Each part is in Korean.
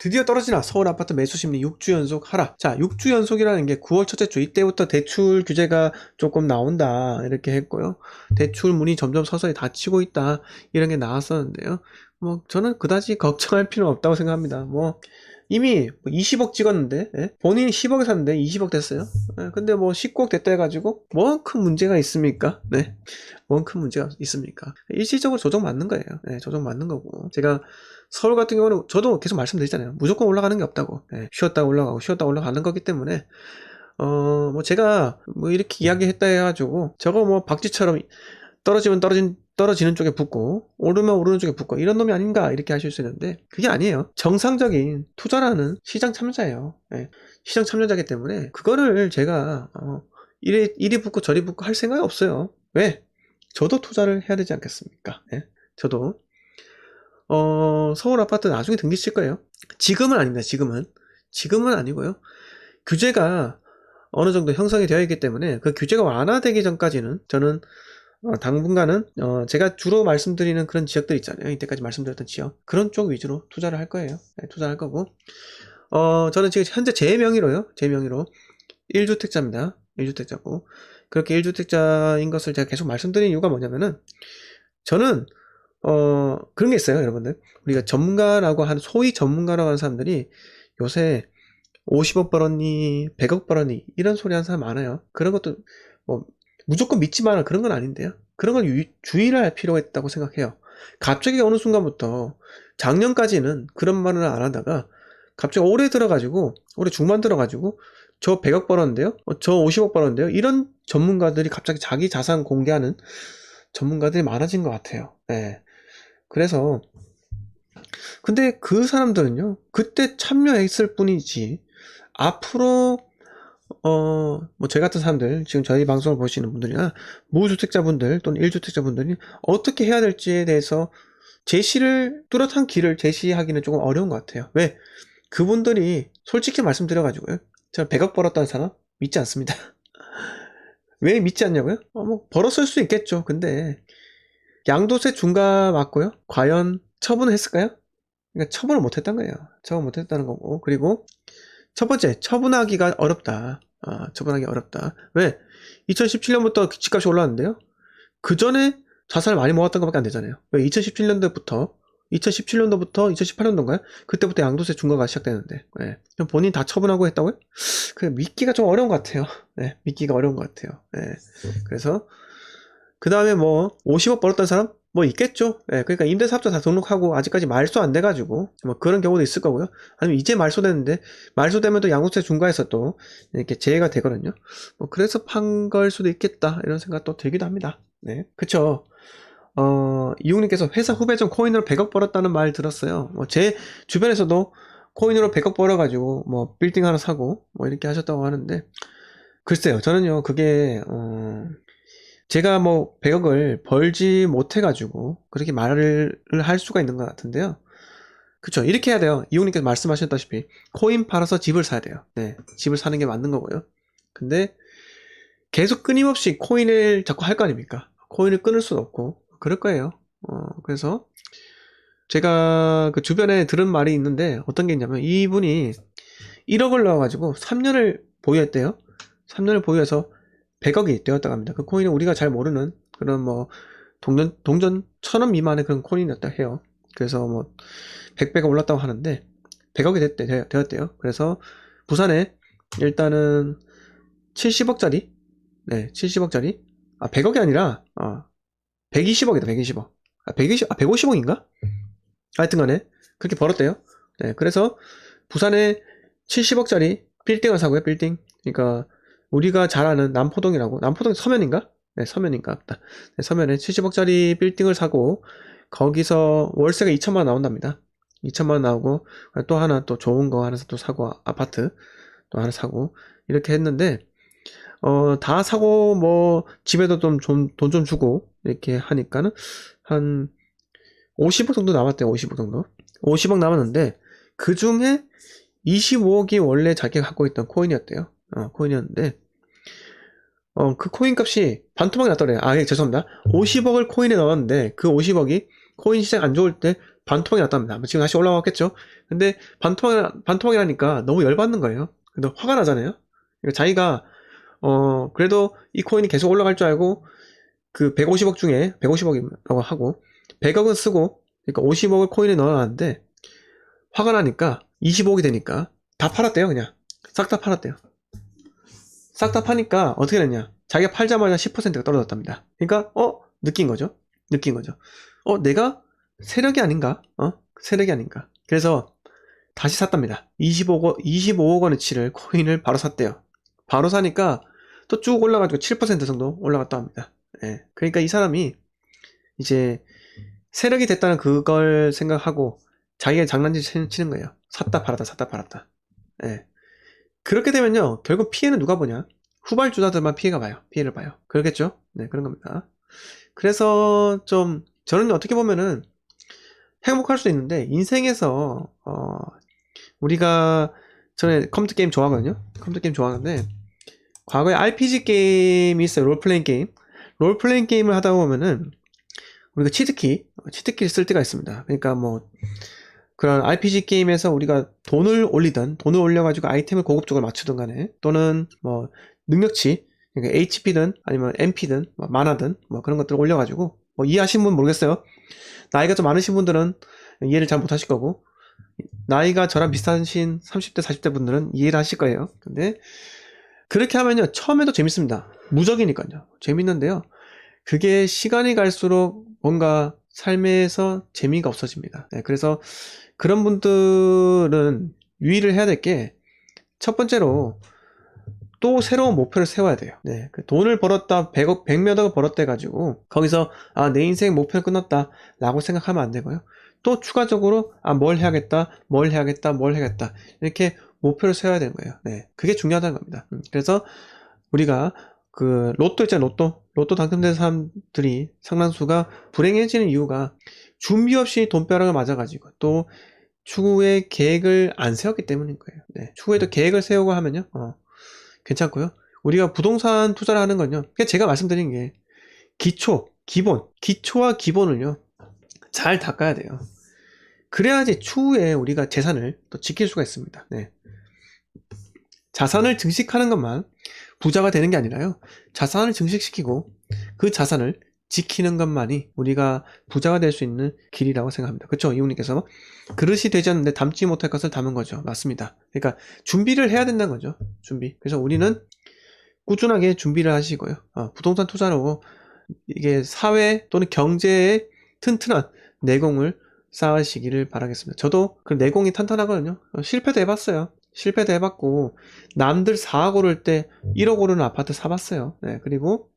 드디어 떨어지나 서울 아파트 매수 심리 6주 연속 하락. 자, 6주 연속이라는 게 9월 첫째 주 이때부터 대출 규제가 조금 나온다 이렇게 했고요. 대출 문이 점점 서서히 닫히고 있다 이런 게 나왔었는데요. 뭐 저는 그다지 걱정할 필요는 없다고 생각합니다. 뭐 이미 20억 찍었는데 본인이 10억에 샀는데 20억 됐어요. 근데 뭐 19억 됐다 해가지고 뭐 큰 문제가 있습니까? 네, 뭐 큰 문제가 있습니까? 일시적으로 조정 맞는 거예요. 네, 조정 맞는 거고 제가 서울 같은 경우는 저도 계속 말씀드리잖아요. 무조건 올라가는 게 없다고. 쉬었다 올라가고 쉬었다 올라가는 거기 때문에 뭐 제가 뭐 이렇게 이야기했다 해가지고 저거 뭐 박쥐처럼 떨어지면 떨어지는 쪽에 붙고 오르면 오르는 쪽에 붙고 이런 놈이 아닌가 이렇게 하실 수 있는데 그게 아니에요. 정상적인 투자라는 시장 참여자예요. 시장 참여자이기 때문에 그거를 제가 이리 붙고 저리 붙고 할 생각이 없어요. 왜? 저도 투자를 해야 되지 않겠습니까? 저도 서울 아파트 나중에 등기 칠 거예요. 지금은 아닙니다. 지금은 아니고요. 규제가 어느 정도 형성이 되어 있기 때문에 그 규제가 완화되기 전까지는 저는 당분간은 제가 주로 말씀드리는 그런 지역들 있잖아요. 이때까지 말씀드렸던 지역 그런 쪽 위주로 투자를 할 거예요. 투자할 거고 저는 지금 현재 제 명의로 1주택자입니다. 1주택자고 그렇게 1주택자인 것을 제가 계속 말씀드리는 이유가 뭐냐면은 저는 그런 게 있어요. 여러분들 우리가 전문가라고 하는 소위 전문가라고 하는 사람들이 요새 50억 벌었니 100억 벌었니 이런 소리 하는 사람 많아요. 그런 것도 뭐 무조건 믿지 마라 그런 건 아닌데요. 그런 걸 주의를 할 필요가 있다고 생각해요. 갑자기 어느 순간부터 작년까지는 그런 말을 안 하다가 갑자기 올해 들어가지고 올해 중반 들어가지고 저 100억 벌었는데요. 저 50억 벌었는데요. 이런 전문가들이 갑자기 자기 자산 공개하는 전문가들이 많아진 것 같아요. 그래서 근데 그 사람들은요 그때 참여했을 뿐이지 앞으로 뭐 저 같은 사람들 지금 저희 방송을 보시는 분들이나 무주택자분들 또는 1주택자분들이 어떻게 해야 될지에 대해서 뚜렷한 길을 제시하기는 조금 어려운 것 같아요. 왜? 그분들이 솔직히 말씀드려가지고요 제가 100억 벌었다는 사람 믿지 않습니다. 왜 믿지 않냐고요? 뭐 벌었을 수 있겠죠. 근데 양도세 중과 맞고요 과연 처분을 했을까요? 그러니까 처분을 못했다는 거예요. 처분 못했다는 거고 그리고 첫 번째 처분하기가 어렵다. 처분하기 어렵다. 왜? 2017년부터 집값이 올랐는데요. 그 전에 자산을 많이 모았던 것밖에 안 되잖아요. 왜? 2017년도부터 2018년도인가요? 그때부터 양도세 중과가 시작되는데 그럼 본인 다 처분하고 했다고요? 그 믿기가 좀 어려운 것 같아요. 믿기가 어려운 것 같아요. 그래서 그 다음에 뭐 50억 벌었던 사람? 뭐 있겠죠. 그러니까 임대사업자 다 등록하고 아직까지 말소 안 돼가지고 뭐 그런 경우도 있을 거고요. 아니면 이제 말소됐는데 말소되면 또 양도세 중과해서 또 이렇게 제외가 되거든요. 뭐 그래서 판 걸 수도 있겠다 이런 생각도 들기도 합니다. 그쵸. 이용님께서 회사 후배전 코인으로 100억 벌었다는 말 들었어요. 뭐 제 주변에서도 코인으로 100억 벌어가지고 뭐 빌딩 하나 사고 뭐 이렇게 하셨다고 하는데 글쎄요. 저는요 그게 제가 뭐 100억을 벌지 못해가지고 그렇게 말을 할 수가 있는 것 같은데요. 그쵸. 이렇게 해야 돼요. 이용님께서 말씀하셨다시피 코인 팔아서 집을 사야 돼요. 집을 사는 게 맞는 거고요. 근데 계속 끊임없이 코인을 자꾸 할 거 아닙니까? 코인을 끊을 수는 없고 그럴 거예요. 그래서 제가 그 주변에 들은 말이 있는데 어떤 게 있냐면 이분이 1억을 넣어가지고 3년을 보유했대요. 3년을 보유해서 100억이 되었다고 합니다. 그 코인은 우리가 잘 모르는 그런 뭐 동전 1000원 미만의 그런 코인이었다 해요. 그래서 뭐 100배가 올랐다고 하는데 100억이 되었대요. 그래서 부산에 일단은 70억짜리 70억짜리 100억이 아니라 120억이다. 120억 150억인가? 하여튼간에 그렇게 벌었대요. 그래서 부산에 70억짜리 빌딩을 사고요. 빌딩. 그러니까 우리가 잘 아는 남포동 서면인가? 서면인가 보다. 서면에 70억짜리 빌딩을 사고 거기서 월세가 2천만원 나온답니다. 2천만원 나오고 또 하나 또 좋은 거 하나 또 사고 아파트 또 하나 사고 이렇게 했는데 다 사고 뭐 집에도 돈 좀 주고 이렇게 하니까는 한 50억 정도 남았대요. 50억 정도. 50억 남았는데 그 중에 25억이 원래 자기가 갖고 있던 코인이었대요. 코인이었는데 그 코인 값이 반토막이 났더래요. 죄송합니다. 50억을 코인에 넣었는데 그 50억이 코인 시장 안 좋을 때 반토막이 났답니다. 지금 다시 올라왔겠죠? 근데 반토막이라니까 너무 열받는 거예요. 근데 화가 나잖아요? 그러니까 자기가, 그래도 이 코인이 계속 올라갈 줄 알고, 그 150억 중에 150억이라고 하고, 100억은 쓰고, 그러니까 50억을 코인에 넣어놨는데, 화가 나니까 25억이 되니까 다 팔았대요, 그냥. 싹 다 팔았대요. 싹 다 파니까 어떻게 됐냐? 자기가 팔자마자 10%가 떨어졌답니다. 그러니까 느낀 거죠. 내가 세력이 아닌가? 세력이 아닌가? 그래서 다시 샀답니다. 25억 원어치를 코인을 바로 샀대요. 바로 사니까 또 쭉 올라가지고 7% 정도 올라갔다 합니다. 예. 그러니까 이 사람이 이제 세력이 됐다는 그걸 생각하고 자기가 장난질 치는 거예요. 샀다 팔았다 샀다 팔았다. 예. 그렇게 되면요, 결국 피해는 누가 보냐? 후발주자들만 피해를 봐요. 그렇겠죠? 네, 그런 겁니다. 그래서 좀 저는 어떻게 보면은 행복할 수 있는데, 인생에서 우리가, 전에 컴퓨터 게임 좋아하거든요. 컴퓨터 게임 좋아하는데, 과거에 RPG 게임이 있어요. 롤플레잉 게임을 하다 보면은 우리가 치트키를 쓸 때가 있습니다. 그러니까 뭐 그런 RPG 게임에서 우리가 돈을 올려가지고 아이템을 고급적으로 맞추든 간에, 또는 뭐 능력치, 그러니까 HP든 아니면 MP든 뭐 만화든 뭐 그런 것들을 올려가지고, 뭐 이해하신 분 모르겠어요. 나이가 좀 많으신 분들은 이해를 잘 못하실 거고, 나이가 저랑 비슷하신 30대 40대 분들은 이해를 하실 거예요. 근데 그렇게 하면요, 처음에도 재밌습니다. 무적이니까요. 재밌는데요, 그게 시간이 갈수록 뭔가 삶에서 재미가 없어집니다. 네, 그래서 그런 분들은 유의를 해야 될 게, 첫 번째로 또 새로운 목표를 세워야 돼요. 네, 그 돈을 벌었다, 100몇억을 벌었다 해가지고 거기서 내 인생 목표는 끝났다 라고 생각하면 안 되고요. 또 추가적으로 뭘 해야겠다 이렇게 목표를 세워야 되는 거예요. 네, 그게 중요하다는 겁니다. 그래서 우리가 그 로또 있잖아요. 로또 당첨된 사람들이 상당수가 불행해지는 이유가 준비 없이 돈벼락을 맞아가지고, 또 추후에 계획을 안 세웠기 때문인 거예요. 네, 추후에도 계획을 세우고 하면요, 괜찮고요. 우리가 부동산 투자를 하는 건요, 그냥 제가 말씀드린 게 기초와 기본을요 잘 닦아야 돼요. 그래야지 추후에 우리가 재산을 또 지킬 수가 있습니다. 네. 자산을 증식하는 것만 부자가 되는 게 아니라요, 자산을 증식시키고 그 자산을 지키는 것만이 우리가 부자가 될 수 있는 길이라고 생각합니다. 그렇죠? 이웃님께서 그릇이 되지 않는데 담지 못할 것을 담은 거죠. 맞습니다. 그러니까 준비를 해야 된다는 거죠. 그래서 우리는 꾸준하게 준비를 하시고요, 부동산 투자로 이게 사회 또는 경제에 튼튼한 내공을 쌓으시기를 바라겠습니다. 저도 그 내공이 탄탄하거든요. 실패도 해봤고, 남들 4억 오를 때 1억 오르는 아파트 사봤어요. 네, 그리고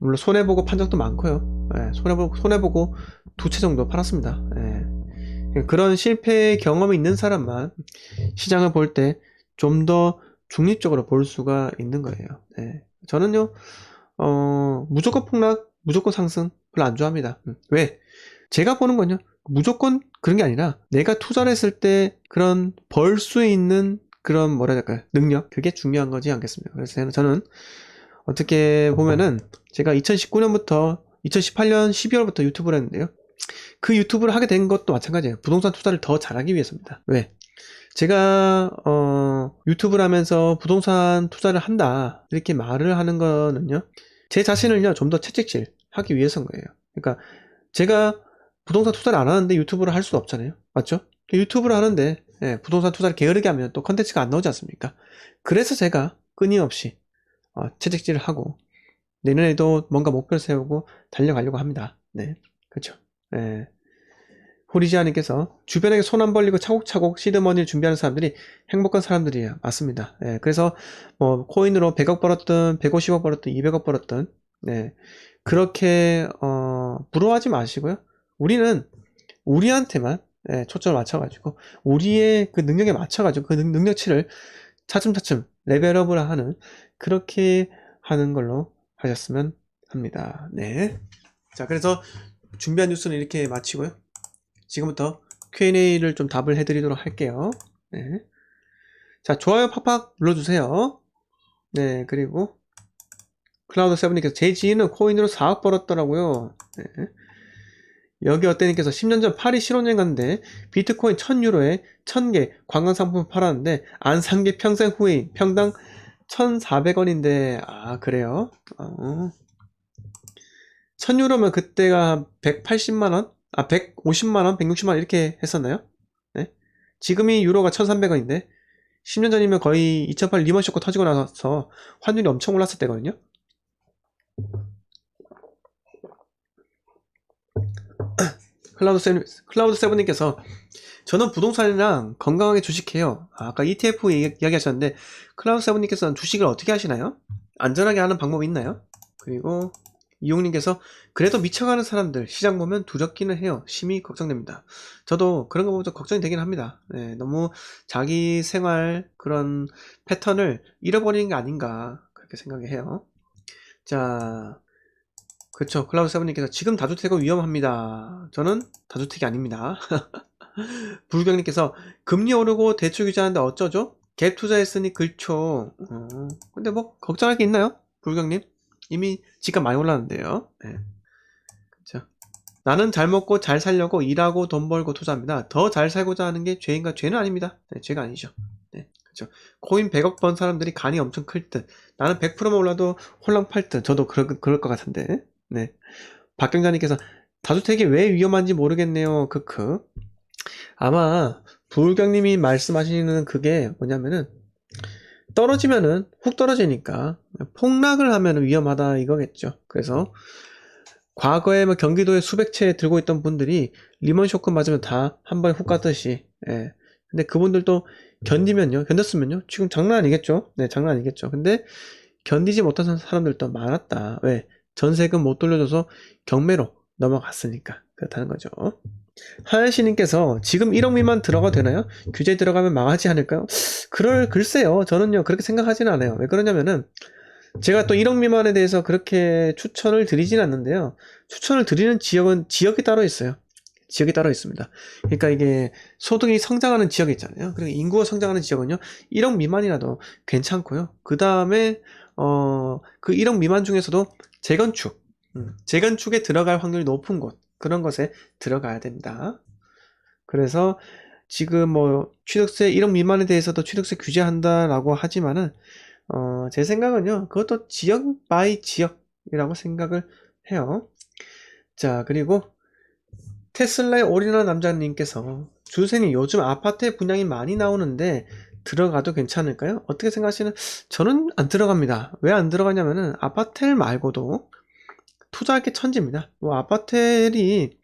물론 손해보고 판 적도 많고요. 네, 손해보고 2채 정도 팔았습니다. 네. 그런 실패 경험이 있는 사람만 시장을 볼 때 좀 더 중립적으로 볼 수가 있는 거예요. 네. 저는요, 무조건 폭락, 무조건 상승 별로 안 좋아합니다. 왜? 제가 보는 건요, 무조건 그런 게 아니라 내가 투자를 했을 때 그런 벌 수 있는 그런 능력, 그게 중요한 거지 않겠습니까? 그래서 저는 어떻게 보면은 제가 2019년부터 2018년 12월부터 유튜브를 했는데요, 그 유튜브를 하게 된 것도 마찬가지예요. 부동산 투자를 더 잘하기 위해서입니다. 왜? 제가 유튜브를 하면서 부동산 투자를 한다 이렇게 말을 하는 거는요, 제 자신을요 좀 더 채찍질 하기 위해서인 거예요. 그러니까 제가 부동산 투자를 안 하는데 유튜브를 할 수는 없잖아요. 맞죠? 유튜브를 하는데 부동산 투자를 게으르게 하면 또 컨텐츠가 안 나오지 않습니까? 그래서 제가 끊임없이 채찍질을 하고 내년에도 뭔가 목표를 세우고 달려가려고 합니다. 네, 그렇죠. 네. 호리지아님께서 주변에게 손 안 벌리고 차곡차곡 시드머니를 준비하는 사람들이 행복한 사람들이에요. 맞습니다. 네, 그래서 뭐 코인으로 100억 벌었든 150억 벌었든 200억 벌었든, 네, 그렇게 부러워하지 마시고요. 우리는 우리한테만 초점을 맞춰가지고 우리의 그 능력에 맞춰가지고 그 능력치를 차츰차츰 레벨업을 하는, 그렇게 하는 걸로 하셨으면 합니다. 네. 자, 그래서 준비한 뉴스는 이렇게 마치고요. 지금부터 Q&A를 좀 답을 해드리도록 할게요. 네. 자, 좋아요 팍팍 눌러주세요. 네, 그리고 클라우드 세븐님께서 제 지인은 코인으로 4억 벌었더라고요. 네. 여기 어때님께서 10년 전 파리 신혼여행 갔는데 비트코인 1000유로에 1000개 관광상품 팔았는데 안 산 게 평생 후회인 평당 1400원인데 아 그래요? 1000유로면 그때가 180만원? 아 150만원? 160만원 이렇게 했었나요? 네? 지금이 유로가 1300원인데 10년 전이면 거의 2008 리먼 쇼크 터지고 나서 환율이 엄청 올랐을 때거든요. 클라우드 세븐님께서 저는 부동산이랑 건강하게 주식해요. 아까 ETF 이야기하셨는데 클라우드 세븐님께서는 주식을 어떻게 하시나요? 안전하게 하는 방법이 있나요? 그리고 이용님께서 그래도 미쳐가는 사람들 시장 보면 두렵기는 해요. 심히 걱정됩니다. 저도 그런 거 보면 좀 걱정이 되긴 합니다. 네, 너무 자기 생활 그런 패턴을 잃어버리는 게 아닌가 그렇게 생각해요. 자, 그쵸. 클라우드 세븐님께서 지금 다주택은 위험합니다. 저는 다주택이 아닙니다. 불경님께서 금리 오르고 대출 규제하는데 어쩌죠? 갭 투자했으니 그렇죠. 근데 뭐 걱정할 게 있나요? 불경님 이미 집값 많이 올랐는데요. 네. 그쵸. 나는 잘 먹고 잘 살려고 일하고 돈 벌고 투자합니다. 더 잘 살고자 하는 게 죄인가? 죄는 아닙니다. 네, 죄가 아니죠. 네, 그쵸. 코인 100억 번 사람들이 간이 엄청 클 듯. 나는 100%만 올라도 홀랑 팔 듯. 저도 그럴 것 같은데. 네. 박경자님께서 다주택이 왜 위험한지 모르겠네요. 크크. 아마 부울경님이 말씀하시는 그게 뭐냐면은 떨어지면은 훅 떨어지니까 폭락을 하면 위험하다 이거겠죠. 그래서 과거에 뭐 경기도에 수백 채 들고 있던 분들이 리먼 쇼크 맞으면 다 한 번에 훅 갔듯이 예. 근데 그분들도 견뎠으면요 지금 장난 아니겠죠. 네, 장난 아니겠죠. 근데 견디지 못한 사람들도 많았다. 왜? 전세금 못 돌려줘서 경매로 넘어갔으니까 그렇다는 거죠. 하연씨님께서 지금 1억 미만 들어가도 되나요? 규제 들어가면 망하지 않을까요? 글쎄요. 저는요, 그렇게 생각하지는 않아요. 왜 그러냐면은, 제가 또 1억 미만에 대해서 그렇게 추천을 드리진 않는데요. 추천을 드리는 지역이 따로 있어요. 지역이 따로 있습니다. 그러니까 이게 소득이 성장하는 지역이 있잖아요. 그리고 인구가 성장하는 지역은요, 1억 미만이라도 괜찮고요. 그 다음에, 그 1억 미만 중에서도 재건축에 들어갈 확률이 높은 곳, 그런 것에 들어가야 됩니다. 그래서 지금 뭐 취득세 1억 미만에 대해서도 취득세 규제한다라고 하지만은 제 생각은요 그것도 지역 바이 지역이라고 생각을 해요. 자, 그리고 테슬라에 올인한 남자님께서 주세님 요즘 아파트 분양이 많이 나오는데 들어가도 괜찮을까요? 어떻게 생각하시는? 저는 안 들어갑니다. 왜 안 들어가냐면은 아파트 말고도 투자할 게 천지입니다. 뭐 아파트이